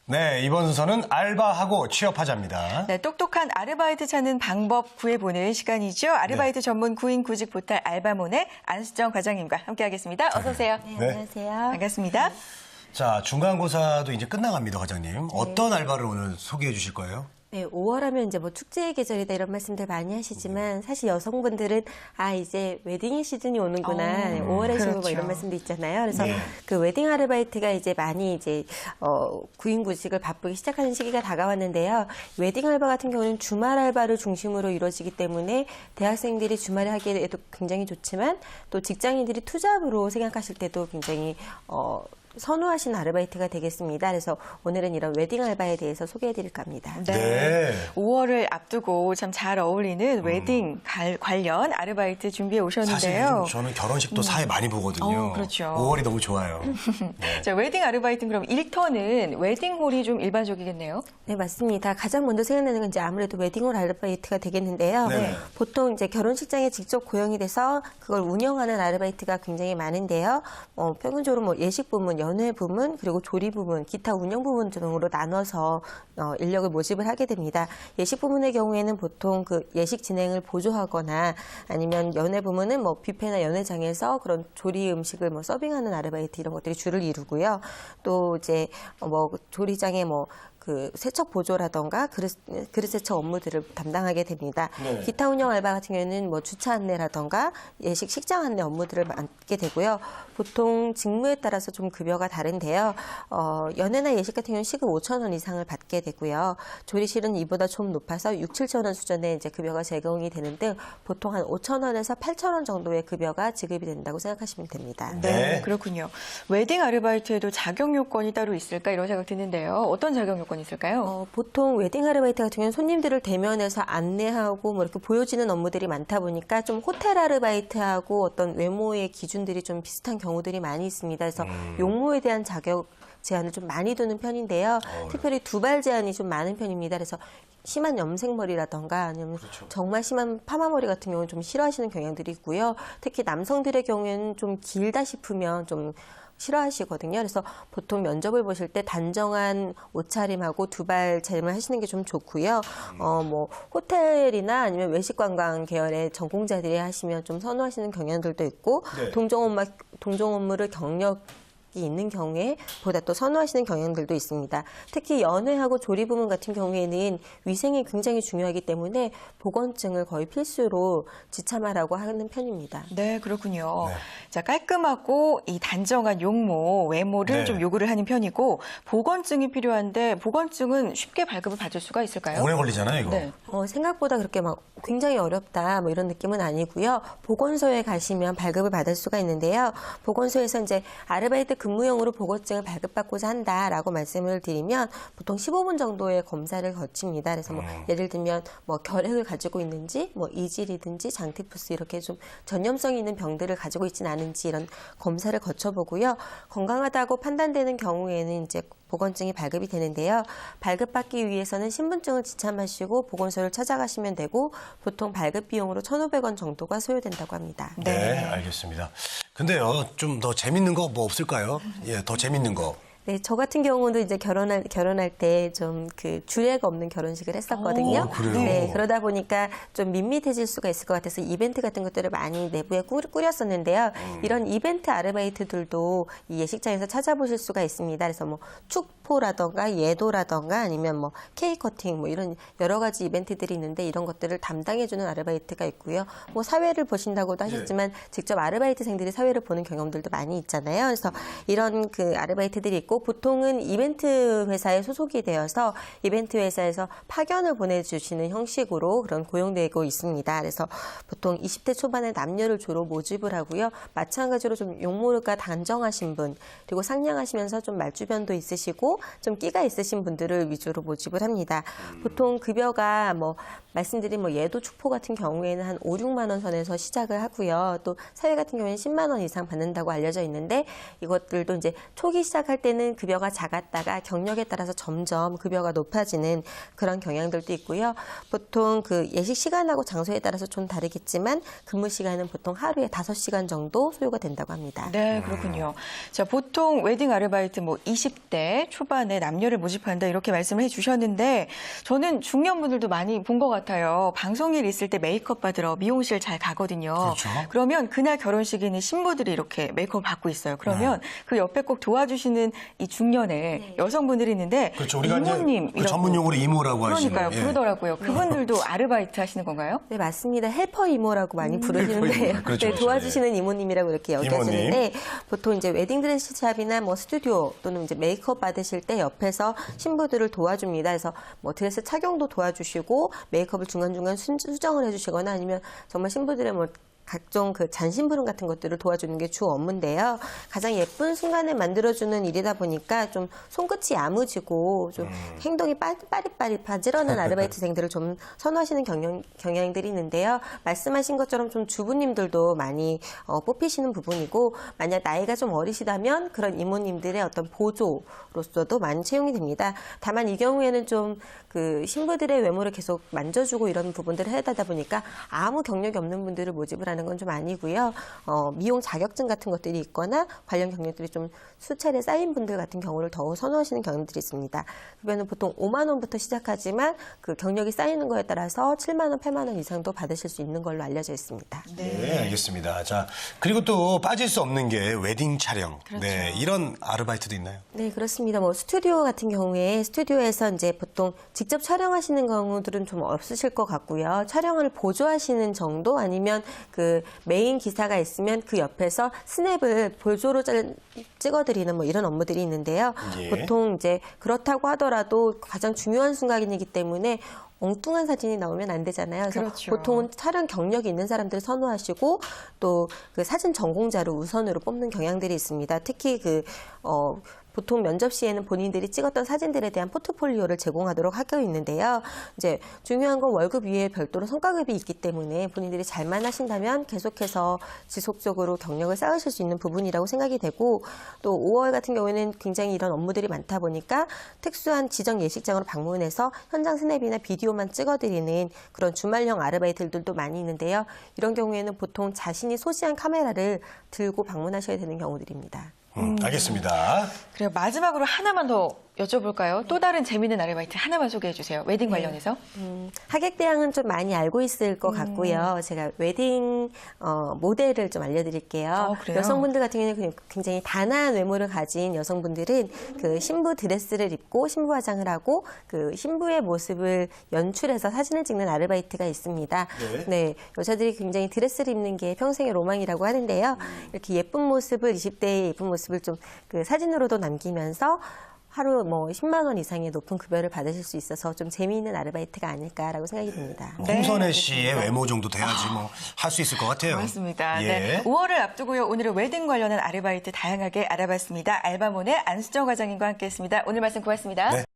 네, 이번 순서는 알바하고 취업하자입니다. 네, 똑똑한 아르바이트 찾는 방법 구해보는 시간이죠. 아르바이트 전문 구인 구직 포털 알바몬의 안수정 과장님과 함께하겠습니다. 어서 오세요. 네, 네. 안녕하세요. 반갑습니다. 자, 중간고사도 이제 끝나갑니다, 과장님. 어떤 알바를 오늘 소개해 주실 거예요? 네, 5월 하면 이제 뭐 축제의 계절이다 이런 말씀들 많이 하시지만 사실 여성분들은 이제 웨딩의 시즌이 오는구나. 5월에 쉬고 그렇죠. 이런 말씀도 있잖아요. 그래서 네. 그 웨딩 아르바이트가 이제 많이 이제 구인 구직을 바쁘게 시작하는 시기가 다가왔는데요. 웨딩 알바 같은 경우는 주말 알바를 중심으로 이루어지기 때문에 대학생들이 주말에 하기에도 굉장히 좋지만 또 직장인들이 투잡으로 생각하실 때도 굉장히 선호하시는 아르바이트가 되겠습니다. 그래서 오늘은 이런 웨딩 알바에 대해서 소개해드릴까 합니다. 네. 5월을 앞두고 참 잘 어울리는 웨딩 관련 아르바이트 준비해 사실 오셨는데요. 요즘 저는 결혼식도 사회 많이 보거든요. 그렇죠. 5월이 너무 좋아요. 자, 웨딩 아르바이트는 그럼 일터는 웨딩홀이 좀 일반적이겠네요. 네, 맞습니다. 가장 먼저 생각나는 건 이제 아무래도 웨딩홀 아르바이트가 되겠는데요. 네. 보통 이제 결혼식장에 직접 고용이 돼서 그걸 운영하는 아르바이트가 굉장히 많은데요. 평균적으로 뭐 예식 부문, 연회 부문, 그리고 조리 부문, 기타 운영 부문 등으로 나눠서 인력을 모집을 하게 됩니다. 예식 부문의 경우에는 보통 그 예식 진행을 보조하거나 아니면 연회 부문은 뭐 뷔페나 연회장에서 그런 조리 음식을 뭐 서빙하는 아르바이트 이런 것들이 주를 이루고요. 또 이제 뭐 조리장에 뭐 그 세척 보조라던가 그릇 세척 업무들을 담당하게 됩니다. 네. 기타 운영 알바 같은 경우에는 뭐 주차 안내라던가 예식 식장 안내 업무들을 맡게 되고요. 보통 직무에 따라서 좀 급여가 다른데요. 연회나 예식 같은 경우는 시급 5천 원 이상을 받게 되고요. 조리실은 이보다 좀 높아서 6, 7천 원 수준의 이제 급여가 제공이 되는 등 보통 한 5천 원에서 8천 원 정도의 급여가 지급이 된다고 생각하시면 됩니다. 네. 그렇군요. 웨딩 아르바이트에도 자격 요건이 따로 있을까 이런 생각 드는데요. 어떤 자격 요건이 있을까요? 보통 웨딩 아르바이트 같은 경우는 손님들을 대면해서 안내하고 뭐 이렇게 보여지는 업무들이 많다 보니까 좀 호텔 아르바이트하고 어떤 외모의 기준들이 좀 비슷한 경우들이 많이 있습니다. 그래서 용모에 대한 자격 제한을 좀 많이 두는 편인데요. 특별히 두발 제한이 좀 많은 편입니다. 그래서 심한 염색머리라던가 아니면 정말 심한 파마머리 같은 경우는 좀 싫어하시는 경향들이 있고요. 특히 남성들의 경우에는 좀 길다 싶으면 좀 싫어하시거든요. 그래서 보통 면접을 보실 때 단정한 옷차림하고 두발 차림을 하시는 게 좀 좋고요. 뭐 호텔이나 아니면 외식관광 계열의 전공자들이 하시면 좀 선호하시는 경향들도 있고 네. 동종 업무를 경력이 있는 경우에 보다 또 선호하시는 경향들도 있습니다. 특히 연회하고 조리 부문 같은 경우에는 위생이 굉장히 중요하기 때문에 보건증을 거의 필수로 지참하라고 하는 편입니다. 네, 그렇군요. 네. 자, 깔끔하고 이 단정한 용모, 외모를 네. 좀 요구를 하는 편이고 보건증이 필요한데 보건증은 쉽게 발급을 받을 수가 있을까요? 오래 걸리잖아요, 이거. 네. 생각보다 그렇게 막 굉장히 어렵다 뭐 이런 느낌은 아니고요. 보건소에 가시면 발급을 받을 수가 있는데요. 보건소에서 이제 아르바이트 근무용으로 보건증을 발급받고자 한다라고 말씀을 드리면 보통 15분 정도의 검사를 거칩니다. 그래서 뭐 예를 들면 뭐 결핵을 가지고 있는지 뭐 이질이든지 장티푸스 이렇게 좀 전염성 있는 병들을 가지고 있지는 않은지 이런 검사를 거쳐보고요. 건강하다고 판단되는 경우에는 이제 보건증이 발급이 되는데요. 발급받기 위해서는 신분증을 지참하시고 보건소를 찾아가시면 되고 보통 발급 비용으로 1,500원 정도가 소요된다고 합니다. 네, 알겠습니다. 근데요, 좀 더 재밌는 거 뭐 없을까요? 예, 더 재밌는 거. 네, 저 같은 경우도 이제 결혼할 때 좀 그 주례가 없는 결혼식을 했었거든요. 그래요? 네, 그러다 보니까 좀 밋밋해질 수가 있을 것 같아서 이벤트 같은 것들을 많이 내부에 꾸렸었는데요. 이런 이벤트 아르바이트들도 이 예식장에서 찾아보실 수가 있습니다. 그래서 뭐 축포라던가 예도라던가 아니면 뭐 케이크 커팅 뭐 이런 여러 가지 이벤트들이 있는데 이런 것들을 담당해주는 아르바이트가 있고요. 뭐 사회를 보신다고도 하셨지만 직접 아르바이트생들이 사회를 보는 경험들도 많이 있잖아요. 그래서 이런 그 아르바이트들이 있고 보통은 이벤트 회사에 소속이 되어서 이벤트 회사에서 파견을 보내주시는 형식으로 그런 고용되고 있습니다. 그래서 보통 20대 초반의 남녀를 주로 모집을 하고요. 마찬가지로 좀 용모가 단정하신 분 그리고 상냥하시면서 좀 말주변도 있으시고 좀 끼가 있으신 분들을 위주로 모집을 합니다. 보통 급여가 뭐 말씀드린 뭐 예도 축포 같은 경우에는 한 5, 6만 원 선에서 시작을 하고요. 또 사회 같은 경우에는 10만 원 이상 받는다고 알려져 있는데 이것들도 이제 초기 시작할 때는 초반에는 급여가 작았다가 경력에 따라서 점점 급여가 높아지는 그런 경향들도 있고요. 보통 그 예식 시간하고 장소에 따라서 좀 다르겠지만 근무 시간은 보통 하루에 5시간 정도 소요가 된다고 합니다. 네, 그렇군요. 자, 보통 웨딩 아르바이트 뭐 20대 초반에 남녀를 모집한다 이렇게 말씀을 해주셨는데 저는 중년분들도 많이 본 것 같아요. 방송일 있을 때 메이크업 받으러 미용실 잘 가거든요. 그렇죠. 그러면 그날 결혼식에는 신부들이 이렇게 메이크업 받고 있어요. 그러면 그 옆에 꼭 도와주시는 이 중년의 여성분들이 있는데 그렇죠. 우리가 이모님 이제 그 전문 용어로 이모라고 하시는. 그러니까요. 예. 부르더라고요. 그분들도 아르바이트 하시는 건가요? 네, 맞습니다. 헬퍼 이모라고 많이 부르시는데요. 헬퍼 이모. 그렇죠, 네, 그렇죠. 도와주시는 이모님이라고 이렇게 여겨지는데 이모님. 보통 이제 웨딩드레스샵이나 뭐 스튜디오 또는 이제 메이크업 받으실 때 옆에서 신부들을 도와줍니다. 그래서 뭐 드레스 착용도 도와주시고 메이크업을 중간중간 수정을 해주시거나 아니면 정말 신부들의 뭐 각종 그 잔심부름 같은 것들을 도와주는 게 주 업무인데요. 가장 예쁜 순간을 만들어주는 일이다 보니까 좀 손끝이 야무지고 좀 행동이 빠릿빠릿 바지런한 아르바이트생들을 좀 선호하시는 경향들이 있는데요. 말씀하신 것처럼 좀 주부님들도 많이 뽑히시는 부분이고 만약 나이가 좀 어리시다면 그런 이모님들의 어떤 보조로서도 많이 채용이 됩니다. 다만 이 경우에는 좀 그 신부들의 외모를 계속 만져주고 이런 부분들을 해야 되다 보니까 아무 경력이 없는 분들을 모집을 하는 건 좀 아니고요. 미용 자격증 같은 것들이 있거나 관련 경력들이 좀 수차례 쌓인 분들 같은 경우를 더욱 선호하시는 경우들이 있습니다. 급여는 보통 5만 원부터 시작하지만 그 경력이 쌓이는 거에 따라서 7만 원, 8만 원 이상도 받으실 수 있는 걸로 알려져 있습니다. 네, 알겠습니다. 자, 그리고 또 빠질 수 없는 게 웨딩 촬영. 그렇죠. 네, 이런 아르바이트도 있나요? 네, 그렇습니다. 뭐 스튜디오 같은 경우에 스튜디오에서 이제 보통 직접 촬영하시는 경우들은 좀 없으실 것 같고요. 촬영을 보조하시는 정도 아니면 그 메인 기사가 있으면 그 옆에서 스냅을 보조로 찍어드리는 뭐 이런 업무들이 있는데요. 예. 보통 이제 그렇다고 하더라도 가장 중요한 순간이기 때문에 엉뚱한 사진이 나오면 안 되잖아요. 그래서 그렇죠. 보통은 촬영 경력이 있는 사람들을 선호하시고 또 그 사진 전공자를 우선으로 뽑는 경향들이 있습니다. 특히 보통 면접 시에는 본인들이 찍었던 사진들에 대한 포트폴리오를 제공하도록 하고 있는데요. 이제 중요한 건 월급 위에 별도로 성과급이 있기 때문에 본인들이 잘만 하신다면 계속해서 지속적으로 경력을 쌓으실 수 있는 부분이라고 생각이 되고 또 5월 같은 경우에는 굉장히 이런 업무들이 많다 보니까 특수한 지정 예식장으로 방문해서 현장 스냅이나 비디오만 찍어드리는 그런 주말형 아르바이트들도 많이 있는데요. 이런 경우에는 보통 자신이 소지한 카메라를 들고 방문하셔야 되는 경우들입니다. 알겠습니다. 그래요. 마지막으로 하나만 더 여쭤볼까요? 또 다른 재미있는 아르바이트 하나만 소개해 주세요. 웨딩 관련해서. 하객 대항은 좀 많이 알고 있을 것 같고요. 제가 웨딩 모델을 좀 알려드릴게요. 그래요? 여성분들 같은 경우는 굉장히 단아한 외모를 가진 여성분들은 그 신부 드레스를 입고 신부 화장을 하고 그 신부의 모습을 연출해서 사진을 찍는 아르바이트가 있습니다. 네, 여자들이 굉장히 드레스를 입는 게 평생의 로망이라고 하는데요. 이렇게 예쁜 모습을 20대의 예쁜 모습을 좀 그 사진으로도 남기면서 하루 뭐 10만 원 이상의 높은 급여를 받으실 수 있어서 좀 재미있는 아르바이트가 아닐까라고 생각이 듭니다. 홍선혜 씨의 외모 정도 돼야지 뭐 할 수 있을 것 같아요. 맞습니다. 예. 네. 5월을 앞두고요. 오늘은 웨딩 관련한 아르바이트 다양하게 알아봤습니다. 알바몬의 안수정 과장님과 함께했습니다. 오늘 말씀 고맙습니다. 네.